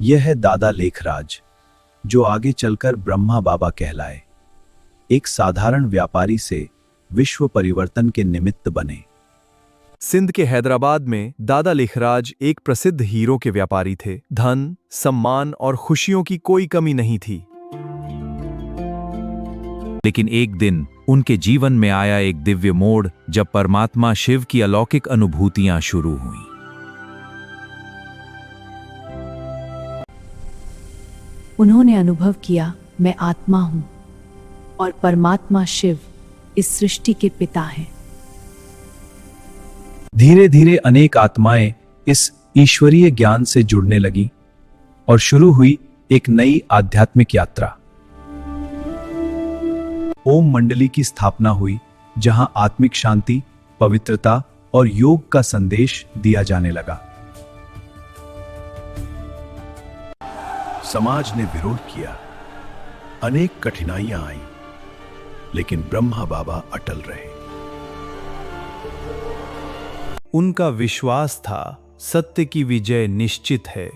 यह है दादा लेखराज, जो आगे चलकर ब्रह्मा बाबा कहलाए। एक साधारण व्यापारी से विश्व परिवर्तन के निमित्त बने। सिंध के हैदराबाद में दादा लेखराज एक प्रसिद्ध हीरो के व्यापारी थे। धन, सम्मान और खुशियों की कोई कमी नहीं थी। लेकिन एक दिन उनके जीवन में आया एक दिव्य मोड़, जब परमात्मा शिव की अलौकिक अनुभूतियां शुरू हुईं। उन्होंने अनुभव किया, मैं आत्मा हूं और परमात्मा शिव इस सृष्टि के पिता हैं। धीरे धीरे अनेक आत्माएं इस ईश्वरीय ज्ञान से जुड़ने लगी और शुरू हुई एक नई आध्यात्मिक यात्रा। ओम मंडली की स्थापना हुई, जहां आत्मिक शांति, पवित्रता और योग का संदेश दिया जाने लगा। समाज ने विरोध किया, अनेक कठिनाइयां आईं, लेकिन ब्रह्मा बाबा अटल रहे। उनका विश्वास था, सत्य की विजय निश्चित है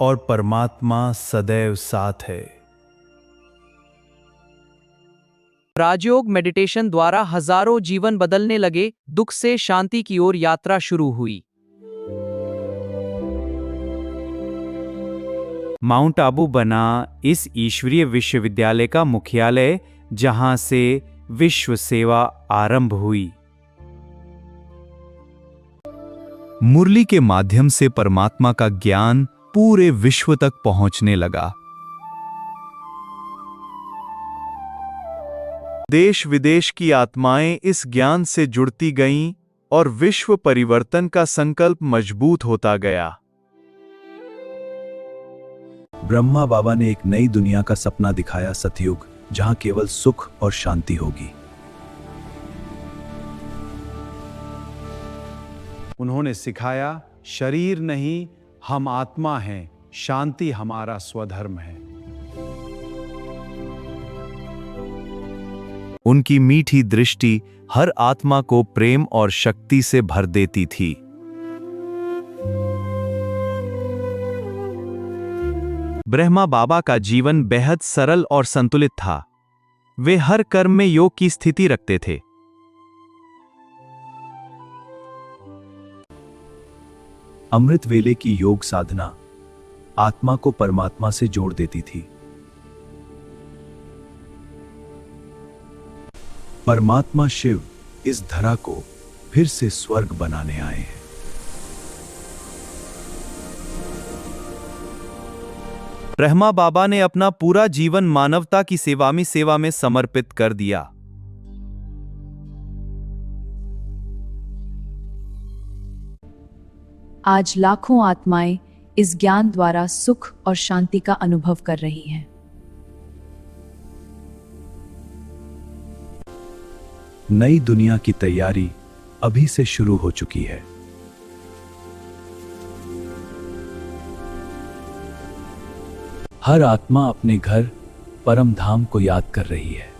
और परमात्मा सदैव साथ है। राजयोग मेडिटेशन द्वारा हजारों जीवन बदलने लगे। दुख से शांति की ओर यात्रा शुरू हुई। माउंट आबू बना इस ईश्वरीय विश्वविद्यालय का मुख्यालय, जहां से विश्व सेवा आरंभ हुई। मुरली के माध्यम से परमात्मा का ज्ञान पूरे विश्व तक पहुंचने लगा। देश विदेश की आत्माएं इस ज्ञान से जुड़ती गईं और विश्व परिवर्तन का संकल्प मजबूत होता गया। ब्रह्मा बाबा ने एक नई दुनिया का सपना दिखाया, सतयुग, जहां केवल सुख और शांति होगी। उन्होंने सिखाया, शरीर नहीं, हम आत्मा हैं, शांति हमारा स्वधर्म है। उनकी मीठी दृष्टि हर आत्मा को प्रेम और शक्ति से भर देती थी। ब्रह्मा बाबा का जीवन बेहद सरल और संतुलित था। वे हर कर्म में योग की स्थिति रखते थे। अमृत वेले की योग साधना आत्मा को परमात्मा से जोड़ देती थी। परमात्मा शिव इस धरा को फिर से स्वर्ग बनाने आए हैं। ब्रह्मा बाबा ने अपना पूरा जीवन मानवता की सेवा में समर्पित कर दिया। आज लाखों आत्माएं इस ज्ञान द्वारा सुख और शांति का अनुभव कर रही हैं। नई दुनिया की तैयारी अभी से शुरू हो चुकी है। हर आत्मा अपने घर परम धाम को याद कर रही है।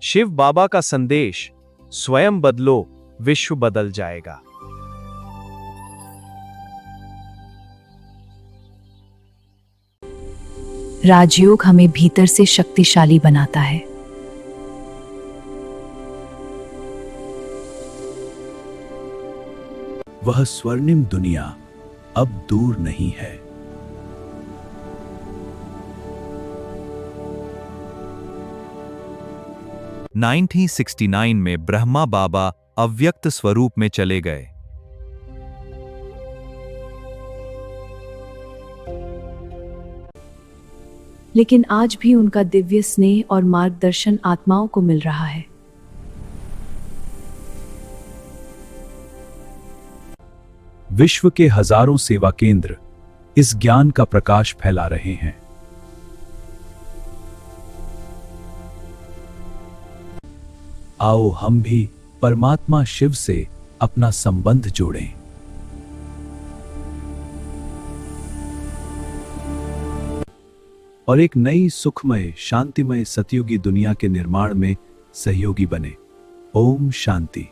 शिव बाबा का संदेश, स्वयं बदलो, विश्व बदल जाएगा। राजयोग हमें भीतर से शक्तिशाली बनाता है। वह स्वर्णिम दुनिया अब दूर नहीं है। नाइनटीन 1969 में ब्रह्मा बाबा अव्यक्त स्वरूप में चले गए। लेकिन आज भी उनका दिव्य स्नेह और मार्गदर्शन आत्माओं को मिल रहा है। विश्व के हजारों सेवा केंद्र इस ज्ञान का प्रकाश फैला रहे हैं। आओ हम भी परमात्मा शिव से अपना संबंध जोड़ें। और एक नई सुखमय, शांतिमय, सतयुगी दुनिया के निर्माण में सहयोगी बने। ओम शांति।